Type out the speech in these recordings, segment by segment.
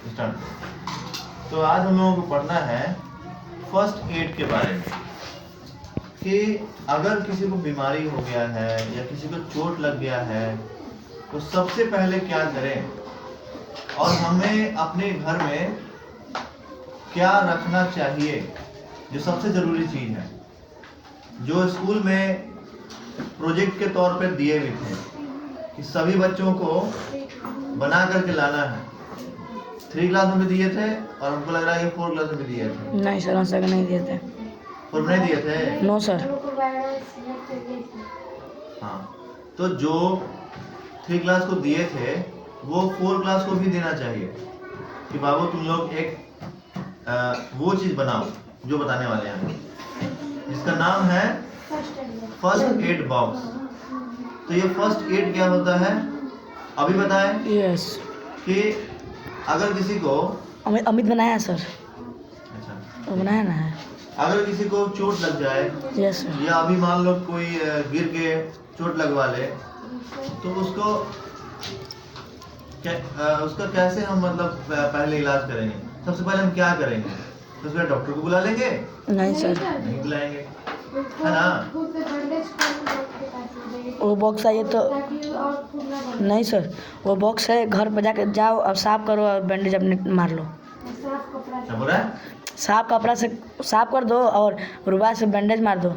Start. तो आज हम लोगों को पढ़ना है फर्स्ट एड के बारे में कि अगर किसी को बीमारी हो गया है या किसी को चोट लग गया है तो सबसे पहले क्या करें और हमें अपने घर में क्या रखना चाहिए, जो सबसे ज़रूरी चीज़ है, जो स्कूल में प्रोजेक्ट के तौर पर दिए हुए थे कि सभी बच्चों को बना करके लाना है। 3 क्लास में दिए थे और हमको लग रहा है कि 4 क्लास में दिए थे। नहीं सर, हम सर नहीं दिए थे। 4 नहीं दिए थे? No sir. हाँ, तो जो 3 क्लास को दिए थे वो 4 क्लास को भी देना चाहिए कि बाबू तुम लोग एक वो चीज़ बनाओ जो बताने वाले हैं, जिसका नाम है फर्स्ट एड बॉक्स। तो ये फर्स्ट एड क्या होता है अभी बताएं? यस। कि अगर किसी को अमित बनाया सर। अच्छा, वो बनाया ना है। अगर किसी को चोट लग जाए यस सर। या अभी मान लो कोई गिर के चोट लगवा ले तो उसको उसका कैसे हम मतलब पहले इलाज करेंगे? सबसे पहले हम क्या करेंगे? सबसे पहले डॉक्टर को बुला लेंगे? नहीं सर, नहीं बुलाएंगे, है ना? वो बॉक्स है ये तो नहीं सर, वो बॉक्स है, घर पर जाके जाओ और साफ करो और बैंडेज अपने मार लो। क्या बोल रहा है? साफ कपड़ा से साफ कर दो और रुमाल से बैंडेज मार दो।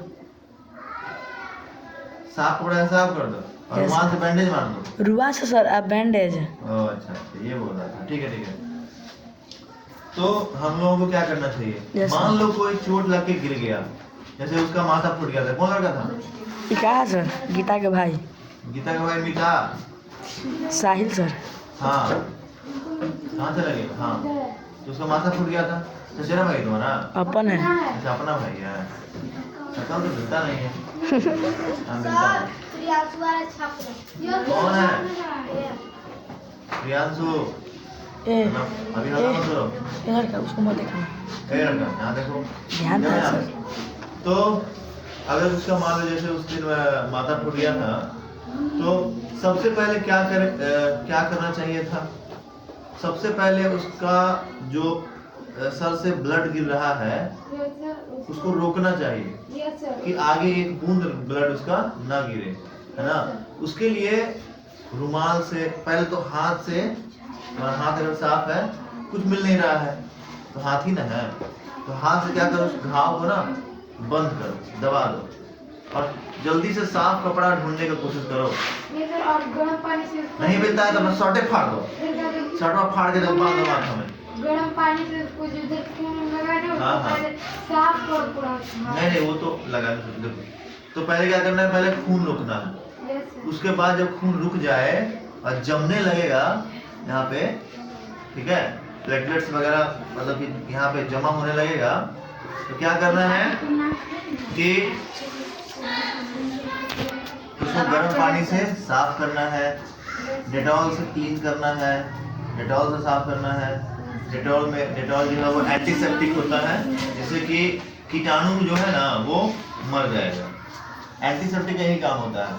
साफ कपड़ा से साफ कर दो और Yes, रुमाल से बैंडेज मार दो। रुमाल से सर, अब बैंडेज। ओह अच्छा, ये बोल रहा था। ठीक है ठीक है। तो हम लोगों को क्या करना चाहिए? Yes, sir. मान लो कोई चोट लग के गिर गया, जैसे उसका माथा फूट गया था, कौन लड़का था? ये क्या है सर? गीता के भाई। गीता का भाई मीठा? साहिल सर। हाँ, कहाँ से लगे? हाँ, तो उसका माथा फूट गया था। चचेरा भाई तुम्हारा? अपन है। अच्छा, अपना भाई है। शक्ल तो मिलता नहीं है। हाँ, मिलता है। कौन है? प्रियांशु। ए अभी हल्ला मत करो। ये लड़का, उसको मत देखना। ए लड़का, यहाँ देखो। ध्यान यहाँ दे देखो। सर। तो अगर उसका मान लो जैसे उस दिन माथा फूट गया था तो सबसे पहले क्या करना चाहिए था? सबसे पहले उसका जो सर से ब्लड गिर रहा है उसको रोकना चाहिए कि आगे एक बूंद ब्लड उसका ना गिरे, है ना? उसके लिए रुमाल से पहले तो हाथ से, हाथ अगर साफ है, कुछ मिल नहीं रहा है तो हाथ ही ना है, तो हाथ से क्या करो, उस घाव को ना बंद करो, दबा दो और जल्दी से साफ कपड़ा ढूंढने की कोशिश करो। नहीं मिलता है तो बस शॉर्टे फाड़ दो, शॉर्ट में फाड़ के दो, बांध दो माथा में। गरम पानी से उसको जो इधर खून लगा दो, हाँ, हाँ। पहले साफ कर पूरा। नहीं वो तो लगा दो। तो पहले क्या करना है? पहले खून रोकना है। उसके बाद जब खून रुक जाए और जमने लगेगा यहाँ पे, ठीक है, प्लेटलेट्स वगैरह मतलब कि यहाँ पे जमा होने लगेगा, तो क्या करना है कि उसको गर्म पानी से साफ करना है, डेटॉल से क्लीन करना है, डेटॉल से साफ करना है। डेटॉल जो है वो एंटीसेप्टिक होता है, जिससे कि कीटाणु जो है ना वो मर जाएगा। एंटीसेप्टिक यही काम होता है।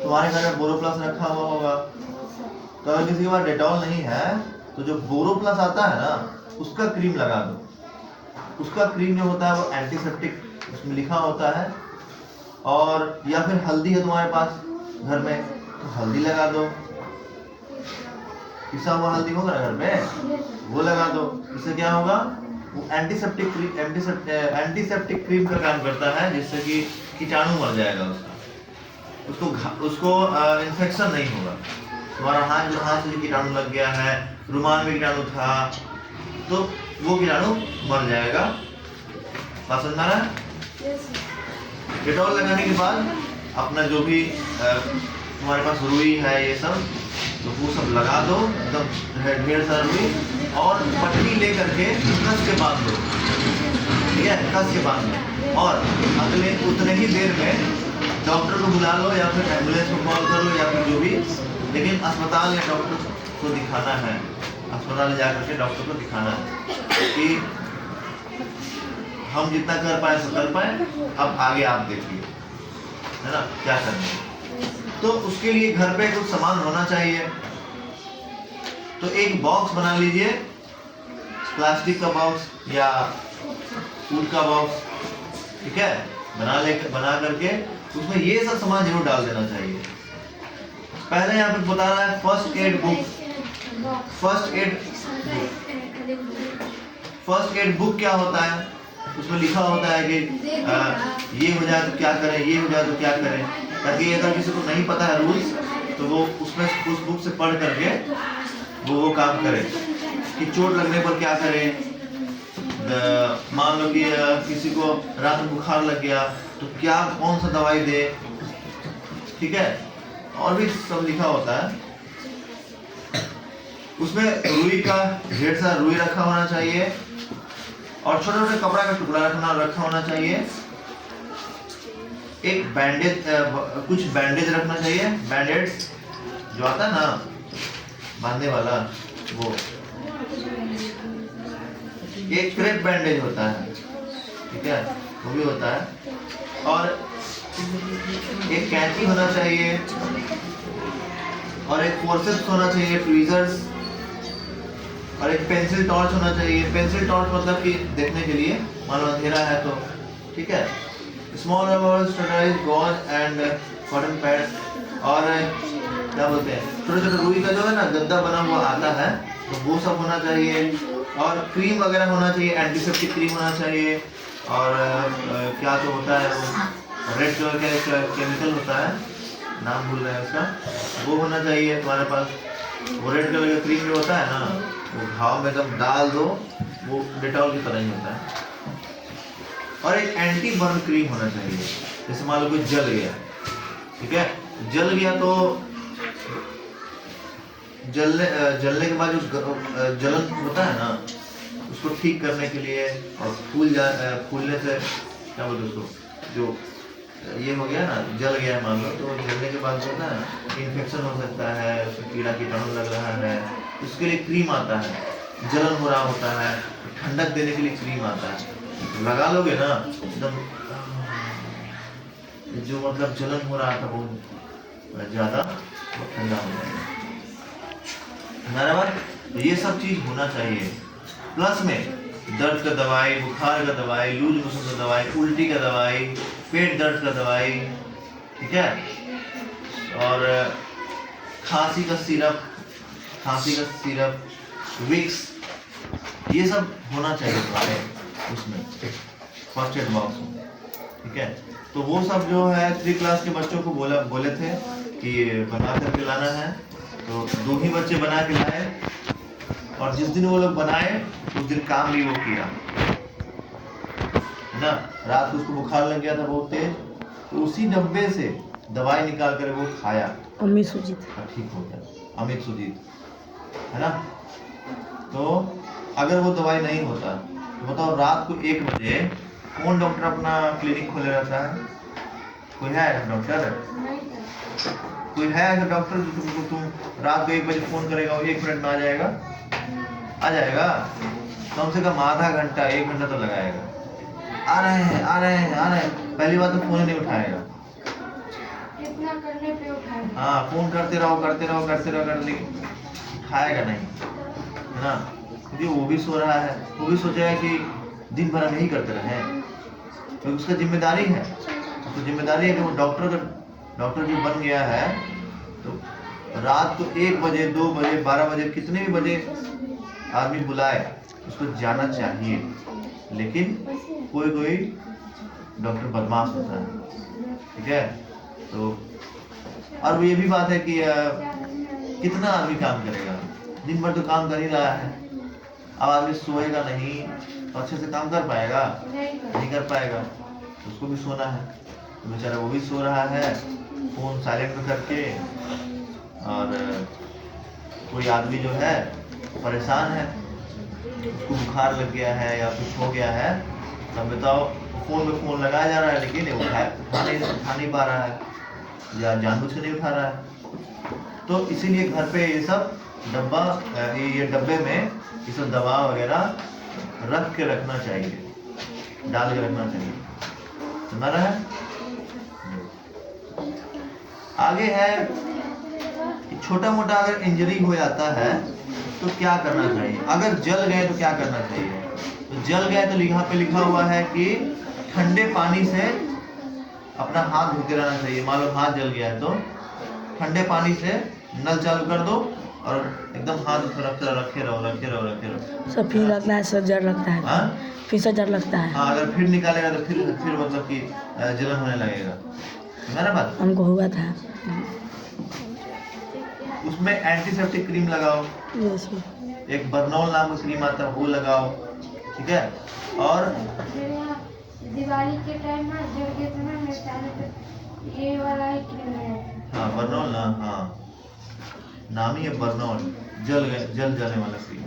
तुम्हारे घर में बोरोप्लस रखा हुआ होगा, तो अगर किसी के पास डेटॉल नहीं है तो जो बोरोप्लस आता है ना उसका क्रीम लगा दो। उसका क्रीम जो होता है वो एंटीसेप्टिक उसमें लिखा होता है। और या फिर हल्दी है तुम्हारे पास घर में तो हल्दी लगा दो, पिसा हुआ हल्दी होगा ना घर में, वो लगा दो। इससे क्या होगा? वो एंटीसेप्टिक क्रीम का काम करता है, जिससे कि कीटाणु मर जाएगा उसको इन्फेक्शन नहीं होगा। तुम्हारा हाथ से जो कीटाणु लग गया है, रुमाल में कीटाणु था, तो वो कीटाणु मर जाएगा। पसंद आ रहा है? डेटॉल लगाने के बाद अपना जो भी तुम्हारे पास रुई है ये सब, तो वो सब लगा दो, एकदम ढेर सारा रुई, और पट्टी ले करके कस के बांध दो, ठीक है? कस के बांध दो और अगले उतने ही देर में डॉक्टर को बुला लो या फिर एम्बुलेंस को कॉल कर लो या फिर जो भी, लेकिन अस्पताल या डॉक्टर को दिखाना है। अस्पताल जा करके डॉक्टर को दिखाना है कि हम जितना कर पाए सो कर पाए, अब आगे आप देखिए, है ना, क्या करना है। तो उसके लिए घर पे कुछ सामान होना चाहिए। तो एक बॉक्स बना लीजिए प्लास्टिक का बॉक्स या फूड का बॉक्स, ठीक है, बना करके उसमें ये सब सामान जरूर डाल देना चाहिए। पहले यहाँ पे बता रहा है first aid book. First aid book क्या होता है? उसमें लिखा होता है कि ये हो जाए तो क्या करें, ये हो जाए तो क्या करें, ताकि अगर किसी को नहीं पता है रूल्स तो वो उसमें उस बुक से पढ़ करके वो काम करे कि चोट लगने पर क्या करें। मान लो कि किसी को रात में बुखार लग गया तो क्या कौन सा दवाई दे, ठीक है, और भी सब लिखा होता है। उसमें रुई का ढेर सारा रुई रखा होना चाहिए और छोटे छोटे कपड़ा का टुकड़ा रखा होना चाहिए। एक बैंडेज, कुछ बैंडेज रखना चाहिए, बैंडेज जो आता है ना बांधने वाला, वो एक क्रेप बैंडेज होता है, ठीक है, वो भी होता है। और एक कैंची होना चाहिए और एक फोर्सेप्स होना चाहिए, ट्वीजर्स, और एक पेंसिल टॉर्च होना चाहिए। पेंसिल टॉर्च मतलब कि देखने के लिए, मान लो अंधेरा है तो, ठीक है। Small rubber sterilise gauze and cotton pads, और क्या बोलते हैं छोटे छोटे रुई का जो है ना गद्दा बना हुआ आता है तो वो सब होना चाहिए। और क्रीम वगैरह होना चाहिए, एंटीसेप्टिक क्रीम होना चाहिए। और क्या तो होता है वो रेड कलर का एक केमिकल होता है, नाम भूल रहे हैं उसका, वो होना चाहिए तुम्हारे पास। वो रेड कलर का क्रीम जो होता है ना, वो घाव में जब डाल दो वो डेटॉल की तरह ही होता है। और एक एंटी बर्न क्रीम होना चाहिए, जैसे मान लो कोई जल गया, ठीक है, जल गया तो जलने के बाद जो जलन होता है ना उसको ठीक करने के लिए, और फूलने से क्या बोलते उसको, जो ये हो गया ना, जल गया मान लो, तो जलने के बाद जो होता है ना इन्फेक्शन हो सकता है, उसमें कीड़ा कीटाणु लग रहा है, उसके लिए क्रीम आता है। जलन हो रहा होता है, ठंडक देने के लिए क्रीम आता है, लगा लोगे ना एकदम जो मतलब जलन हो रहा था बहुत ज्यादा ठंडा हो जाएगा। बराबर, ये सब चीज होना चाहिए। प्लस में दर्द का दवाई, बुखार का दवाई, लूज मोशन का दवाई, उल्टी का दवाई, पेट दर्द का दवाई, ठीक है, और खांसी का सिरप, विक्स, ये सब होना चाहिए तुम्हारे उसमें फर्स्ट एड बॉक्स में, ठीक है। तो वो सब जो है 3 क्लास के बच्चों को बोले थे कि बना करके लाना है, तो 2 ही बच्चे बना के लाए, और जिस दिन वो लोग बनाए उस दिन काम भी वो किया, है ना। रात को उसको बुखार लग गया था बहुत तेज, तो उसी डब्बे से दवाई निकाल कर वो खाया, अमित सुजीत, ठीक हो गया, अमित सुजीत, है ना। तो अगर वो दवाई नहीं होता तो बताओ रात को 1 बजे कौन डॉक्टर अपना क्लिनिक खोले रहता है? कोई है ऐसा डॉक्टर? कोई है ऐसा डॉक्टर जो तुम रात को 1 बजे फोन करेगा और 1 मिनट में आ जाएगा? आ जाएगा? कम से कम आधा घंटा 1 घंटा तो लगाएगा। आ रहे हैं, पहली बात तो फोन ही नहीं उठाएगा। इतना करने पे उठाएगा। हाँ, फोन करते रहो, उठाएगा नहीं, है ना, क्योंकि वो भी सो रहा है, वो भी सोचेगा कि दिन भर हम यही करते रहे, तो उसका जिम्मेदारी है, कि वो डॉक्टर जो बन गया है तो रात को 1 बजे, 2 बजे, 12 बजे, कितने भी बजे आदमी बुलाए उसको जाना चाहिए। लेकिन कोई डॉक्टर बदमाश होता है, ठीक है। तो और ये भी बात है कि कितना आदमी काम करेगा, दिन भर तो काम कर ही रहा है, अब आदमी सोएगा नहीं तो अच्छे से काम कर पाएगा? नहीं कर पाएगा, तो उसको भी सोना है, तो बेचारा वो भी सो रहा है फोन साइलेंट में करके। और कोई आदमी जो है परेशान है, उसको बुखार लग गया है या कुछ हो गया है, तब बताओ फोन में फोन लगाया जा रहा है लेकिन उठा नहीं पा रहा है, या जानबूझ के नहीं उठा रहा है। तो इसीलिए घर पे ये सब ये डब्बे में ये सब दवा वगैरह रख के रखना चाहिए, डाल के रखना चाहिए, सुना रहा है। आगे है छोटा मोटा अगर इंजरी हो जाता है तो क्या करना चाहिए, अगर जल गए तो क्या करना चाहिए। तो जल गए तो यहाँ पे लिखा हुआ है कि ठंडे पानी से अपना हाथ धोते रहना चाहिए। मान लो हाथ जल गया है तो ठंडे पानी से नल चालू कर दो और एकदम हाथ रखे रहो। सर फिर लगता है सर, जर लगता है। हाँ फिर से जर लगता है। हाँ, अगर फिर निकालेगा तो फिर मतलब कि जलन होने लगेगा, है ना बात। हमको हुआ था। उसमें एंटीसेप्टिक क्रीम लगाओ, यस। एक बर्नॉल नाम का क्रीम आता है वो लगाओ, ठीक है। और मेरे यहाँ दिवाली के टाइम ना जल गए थे ना, मेरे पहले तो ये वाला ही क्रीम लगाया था। हाँ बर्नॉल ना, हाँ नाम ही है बर्नॉल, जल जाने वाला क्रीम,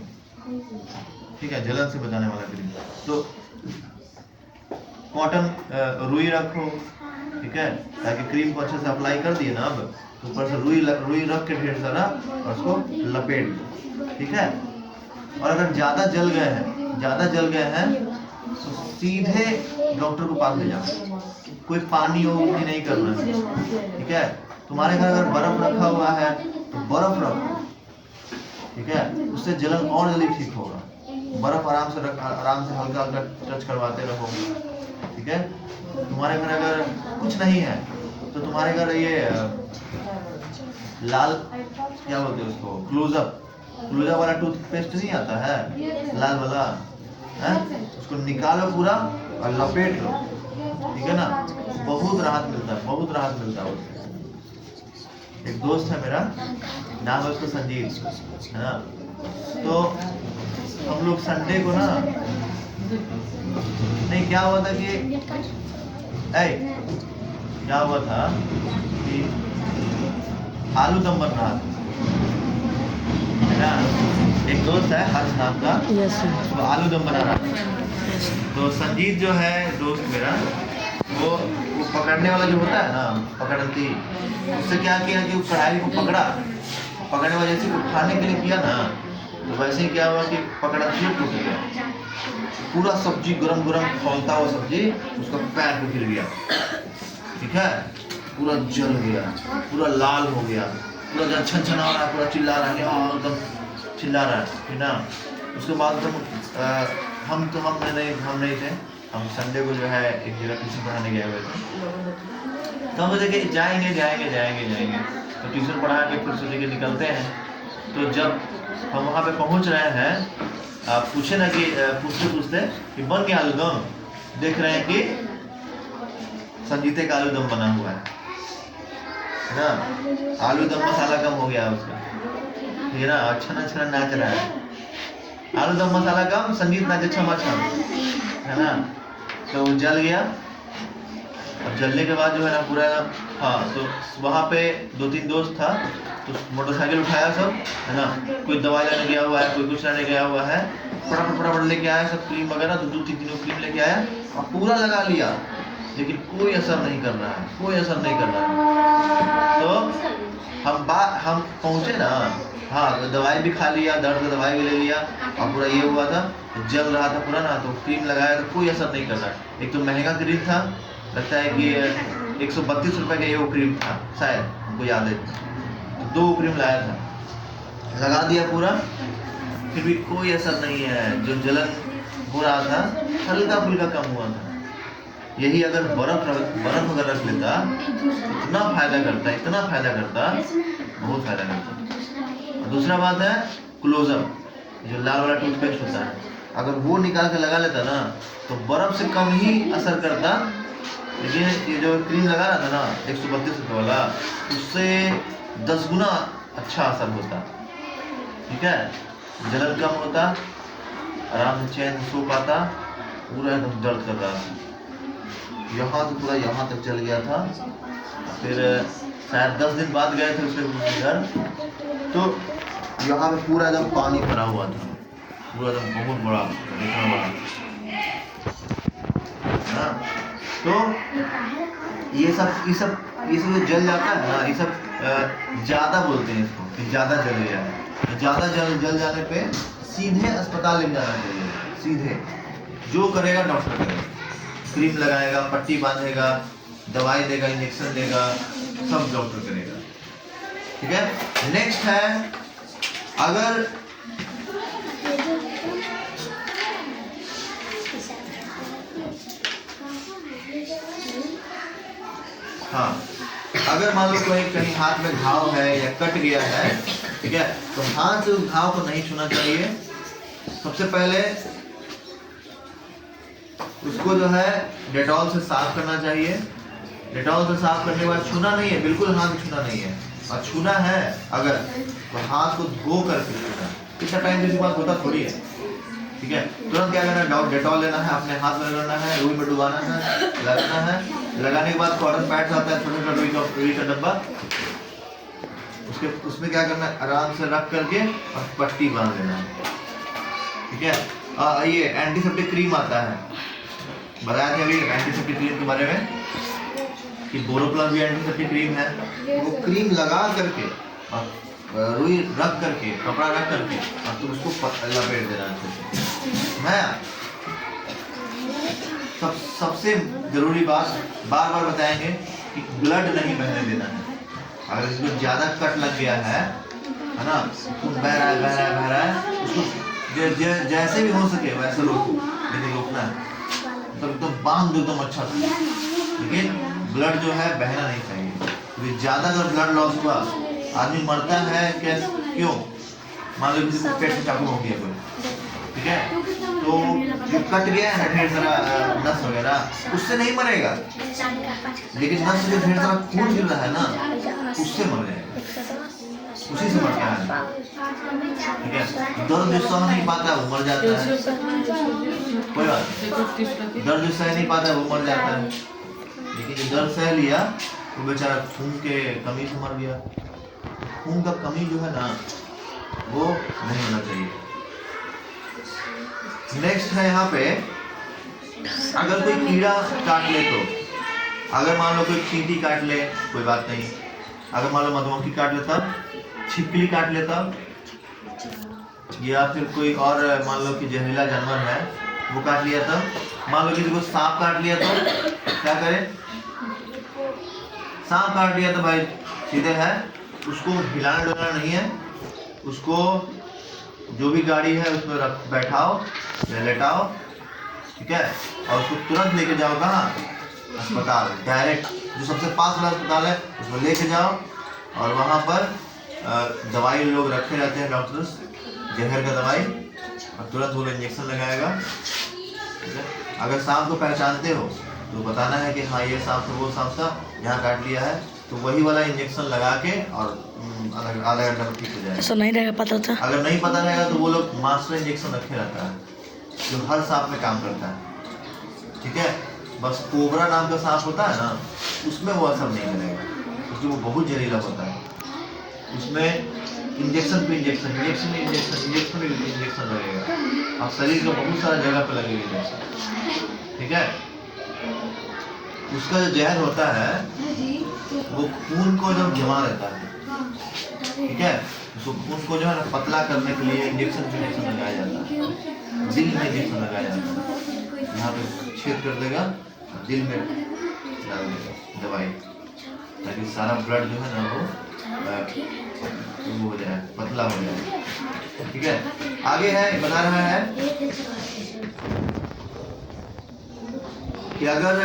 ठीक है, जलन से बचाने वाला क्रीम। तो कॉटन रुई रखो, ठीक है, ताकि क्रीम को अच्छे से अप्लाई कर दिए ना, अब तो ऊपर से रुई रख के ढेर सारा और उसको लपेट दो, ठीक है। और अगर ज़्यादा जल गए हैं तो सीधे डॉक्टर को पास ले जाओ, कोई पानी हो भी नहीं करना है, ठीक है। तुम्हारे घर अगर बर्फ रखा हुआ है तो बर्फ रखो, ठीक है, उससे जलन और जल्दी ठीक होगा। बर्फ आराम से हल्का टच करवाते रहो, ठीक है। तुम्हारे घर अगर कुछ नहीं है तो तुम्हारे घर ये लाल क्या बोलते हैं उसको, क्लोजअप वाला टूथपेस्ट नहीं आता है, लाल वाला है, उसको निकालो पूरा और लपेट लो, ठीक है ना। बहुत राहत मिलता है उससे। एक दोस्त है मेरा, नाम है उसका संजीव, है ना। तो हम लोग संडे को ना, नहीं क्या हुआ था कि क्या हुआ था कि आलू दम बन रहा था, है ना। एक दोस्त है हर्ष नाम का, यस सर। वो आलू दम बना रहा था। तो संजीत जो है दोस्त मेरा, वो पकड़ने वाला जो होता है ना, पकड़ती, उससे क्या किया कि कढ़ाई को पकड़ने वाले जैसे उठाने के लिए किया ना, तो वैसे ही क्या हुआ कि पकड़ती टूट गया, पूरा सब्जी गरम खौलता हुआ सब्जी उसका पैर पे गिर गया, ठीक है, पूरा जल गया, पूरा लाल हो गया, पूरा छनछना रहा, पूरा चिल्ला रहा है, एकदम चिल्ला रहा है, ठीक ना। उसके बाद हम नहीं थे, हम संडे को जो है एक जगह ट्यूशन पढ़ाने गए हुए थे। तो हम सोचे कि जाएंगे, तो ट्यूशन पढ़ा के फिर सोचे कि निकलते हैं। तो जब हम वहाँ पे पहुँच रहे हैं, पूछे ना कि पूछते कि बन गया आलू दम, देख रहे हैं कि संजीते का आलू दम बना हुआ है ना। आलू दम मसाला कम हो गया उसका, ये ना अच्छा नाच रहा है, आलू दम मसाला कम, संगीत नाच अच्छा, है ना। तो जल गया। अब जलने के बाद जो है ना पूरा, हाँ, तो वहाँ पे 2-3 दोस्त था, तो मोटरसाइकिल उठाया सब, है ना, कोई दवाई लेने गया हुआ है, कोई कुछ लेने गया हुआ है, फटाफट लेके आया सब क्रीम वगैरह, 2-3 क्रीम लेके आया और पूरा लगा लिया, लेकिन कोई असर नहीं कर रहा है। तो हम पहुँचे ना, हाँ, दवाई भी खा लिया, दर्द का दवाई भी ले लिया, और पूरा ये हुआ था, तो जल रहा था पूरा ना, तो क्रीम लगाया तो कोई असर नहीं कर रहा। एक तो महंगा क्रीम था, लगता है कि 132 रुपये का ये वो क्रीम था शायद, हमको याद है। तो 2 क्रीम लाया था, लगा दिया पूरा, फिर भी कोई असर नहीं है। जो जलन हो रहा था हल्का फुल्का कम हुआ था। यही अगर बर्फ अगर रख लेता इतना फायदा करता, बहुत फायदा करता। और दूसरा बात है क्लोजअप, जो लाल वाला टूथपेस्ट होता है, अगर वो निकाल के लगा लेता ना तो बर्फ से कम ही असर करता, लेकिन ये जो क्रीम लगा रहा था ना 132 रुपये वाला, उससे 10 गुना अच्छा असर होता, ठीक है। जलन कम होता, आराम से चैन से सो पाता, पूरा एकदम दर्द कर रहा था, यहाँ से पूरा यहाँ तक चल गया था। फिर शायद 10 दिन बाद गए थे उसके घर, तो यहाँ पे पूरा एकदम पानी भरा हुआ था, पूरा एकदम बहुत बड़ा ना। तो ये सब जो जल जाता है ना, ये सब ज़्यादा बोलते हैं इसको कि ज़्यादा जल गया है। ज़्यादा जल जाने पे सीधे अस्पताल ले जाना चाहिए, सीधे। जो करेगा डॉक्टर करेगा, क्रीम लगाएगा, पट्टी बांधेगा, दवाई देगा, इंजेक्शन देगा, सब डॉक्टर करेगा, ठीक है। नेक्स्ट है, अगर हाँ, अगर मान लो कोई कहीं हाथ में घाव है या कट गया है, ठीक है, तो हाथ से उस घाव को नहीं छूना चाहिए। सबसे पहले उसको जो है डेटॉल से साफ करना चाहिए। डेटॉल से साफ करने के बाद छूना नहीं है, बिल्कुल हाथ छूना नहीं है। और छूना है अगर तो हाथ को धो करके छूना। इतना टाइम जैसी बात होता थोड़ी है, ठीक है। तुरंत क्या करना है, डेटॉल लेना है, अपने हाथ में लगाना है, रुई में डुबाना है, लगाना है। लगाने के बाद कॉटन पैड्स आता है, छोटा छोटा रुई का डब्बा, उसमें क्या करना है, आराम से रख करके और पट्टी बांध देना है, ठीक है। ये एंटीसेप्टिक क्रीम आता है, बताया था अभी एंटीसेप्टिक क्रीम के बारे में कि बोरोप्लस भी एंटीसेप्टिक क्रीम है। वो क्रीम लगा करके और रुई रख करके, कपड़ा रख करके और तुम उसको लपेट देना अच्छे से। मैं सबसे जरूरी बात बार बार बताएंगे कि ब्लड नहीं बहने देना है। अगर इसको ज्यादा कट लग गया है ना, खून बह रहा है, उसको जैसे भी हो सके वैसे रोको, लेकिन रोकना है तो बांध दो एकदम अच्छा से, लेकिन ब्लड जो है बहना नहीं चाहिए। क्योंकि ज्यादा अगर ब्लड लॉस हुआ आदमी मरता है कैसे, क्यों? मान लो किसी को पेट में चाकू हो गया कोई, ठीक है, तो जो कट गया है ढेर सारा नस वगैरह, उससे नहीं मरेगा, लेकिन नस से जो ढेर सारा खून गिर रहा है ना, उससे मर जाएगा, उसी से मर गया है, ठीक है। दर्द जो सह नहीं पाता वो मर जाता है, कोई बात नहीं, दर्द जो सह नहीं पाता वो मर जाता है, लेकिन जो दर्द सह लिया वो बेचारा खून के कमी से मर गया। खून का कमी जो है ना वो नहीं होना चाहिए। नेक्स्ट है यहाँ पे, अगर कोई कीड़ा काट ले तो, अगर मान लो कोई चींटी काट ले कोई बात नहीं, अगर मान लो मधुमक्खी काट ले तब, छिपकली काट ले तब, या फिर कोई और मान लो कि जहरीला जानवर है वो काट लिया तब, मान लो किसी को सांप काट लिया तो क्या करें? सांप काट लिया तो भाई सीधे है, उसको हिलाना डुलाना नहीं है, उसको जो भी गाड़ी है उसमें बैठाओ या लेटाओ, ठीक है, और उसको तुरंत लेके जाओ कहाँ? अस्पताल, डायरेक्ट जो सबसे पास वाला अस्पताल है उसमें लेके जाओ, और वहाँ पर दवाई लोग रखे रहते हैं, डॉक्टर्स, जहर का दवाई, और तुरंत वो इंजेक्शन लगाएगा, ठीक है। अगर सांप को पहचानते हो तो बताना है कि हाँ ये सांप तो वो सांप था, यहाँ काट लिया है, तो वही वाला इंजेक्शन लगा के और आधा घंटा में ठीक हो जाएगा। ऐसा नहीं रहेगा पता था। अगर नहीं पता रहेगा तो वो लोग मास्टर इंजेक्शन रखे रहता है जो हर सांप में काम करता है, ठीक है। बस कोबरा नाम का सांप होता है ना, उसमें वो असर नहीं करेगा क्योंकि वो बहुत जहरीला होता है, उसमें इंजेक्शन पे इंजेक्शन लगेगा और शरीर का बहुत सारा जगह पे लगेगा इंजेक्शन, ठीक है। उसका जो जहर होता है वो खून को जब जमा रहता है, ठीक है, तो खून को जो है ना पतला करने के लिए इंजेक्शन लगाया जाता है, दिल में इंजेक्शन लगाया जाता है, यहाँ पे छेद कर देगा, दिल में डाल देगा दवाई, ताकि सारा ब्लड जो है ना वो हो जाए, पतला हो जाए, ठीक है। आगे है बता रहा है कि अगर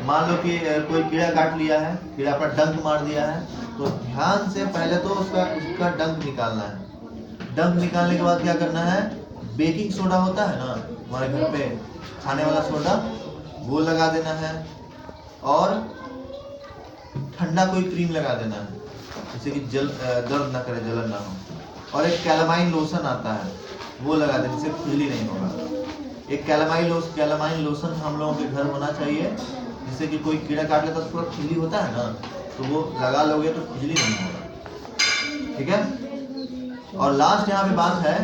मान लो कि कोई कीड़ा काट लिया है, कीड़ा पर डंक मार दिया है, तो ध्यान से पहले तो उसका डंक निकालना है। डंक निकालने के बाद क्या करना है, बेकिंग सोडा होता है ना हमारे घर पे खाने वाला सोडा, वो लगा देना है, और ठंडा कोई क्रीम लगा देना है जिससे कि दर्द ना करे, जलन ना हो, और एक कैलामाइन लोशन आता है वो लगा देने से खुजली नहीं होगा। एक कैलामाइन लोशन हम लोगों के घर होना चाहिए, जिससे कि कोई कीड़ा काट लेता है पूरा खुजली होता है ना, तो वो लगा लोगे तो खुजली नहीं होगा, ठीक है। और लास्ट यहाँ पे बात है,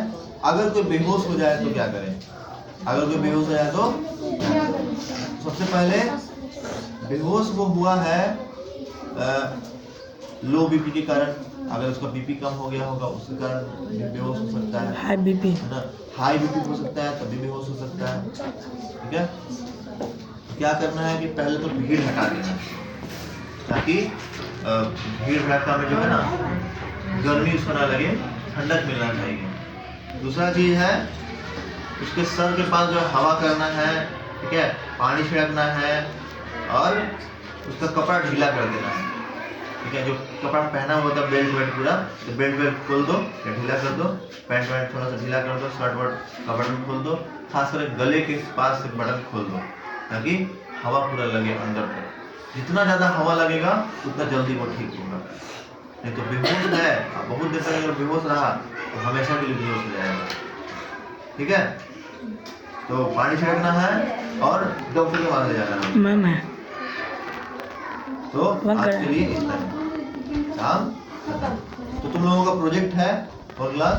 अगर कोई बेहोश हो जाए तो क्या करें? अगर कोई बेहोश हो जाए तो सबसे पहले बेहोश वो हुआ है लो बीपी के कारण, अगर उसका बीपी कम हो गया होगा उसके कारण बेहोश हो सकता है, हाई बीपी है ना, हाई बीपी हो सकता है तभी बेहोश हो सकता है, ठीक है। क्या करना है कि पहले तो भीड़ हटा देना, ताकि भीड़ भड़का में जो है ना गर्मी उसको ना लगे, ठंडक मिलना चाहिए। दूसरा चीज है उसके सर के पास जो हवा करना है, ठीक है, पानी छिड़कना है, और उसका कपड़ा ढीला कर देना है। ठीक है, जो कपड़ा पहना हुआ था बेल्ट वेल्ट पूरा, तो बेल्ट वेल्ट खोल दो या ढीला कर दो, पैंट वैंट थोड़ा सा ढीला कर दो, शर्ट वर्ट का बटन खोल दो, खासकर गले के पास से बटन खोल दो ताकि हवा पूरा लगे अंदर तक। जितना ज़्यादा हवा लगेगा उतना जल्दी वो ठीक होगा। नहीं तो बेहोश है, बहुत देर तक अगर बेहोश रहा तो हमेशा के लिए बेहोश हो जाएगा। ठीक है, तो पानी छिड़कना है और डॉक्टर के पास ले जाना है। मैम है तो आज के लिए इतना ही। काम खत्म। तो तुम लोगों का प्रोजेक्ट है 4 क्लास